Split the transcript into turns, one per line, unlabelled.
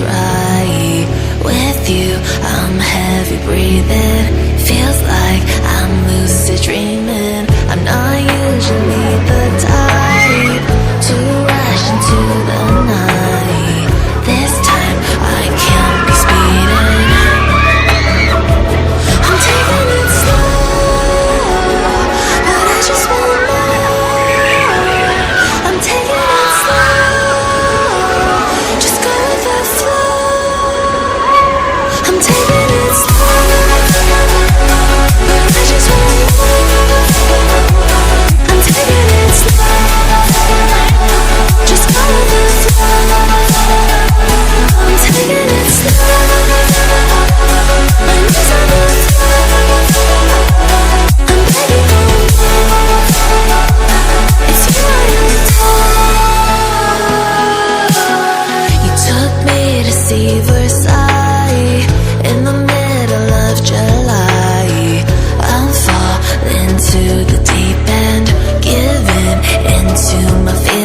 try. With you, I'm heavy breathing. Feels like I'm lucid dreaming. I'm not usually the type to rush into the night. This time I can't be speeding. I'm taking it slow, but I just want more. I'm taking it slow, just go with the flow. I'm taking it slow, but I just want more. I'm taking it slow, just go with the flow. I'm taking it slow, my knees on the floor. I'm begging for more. It's you I adore. You took me to see Versailles in the middle of July. I'll fall into the deep end, giving into my feelings.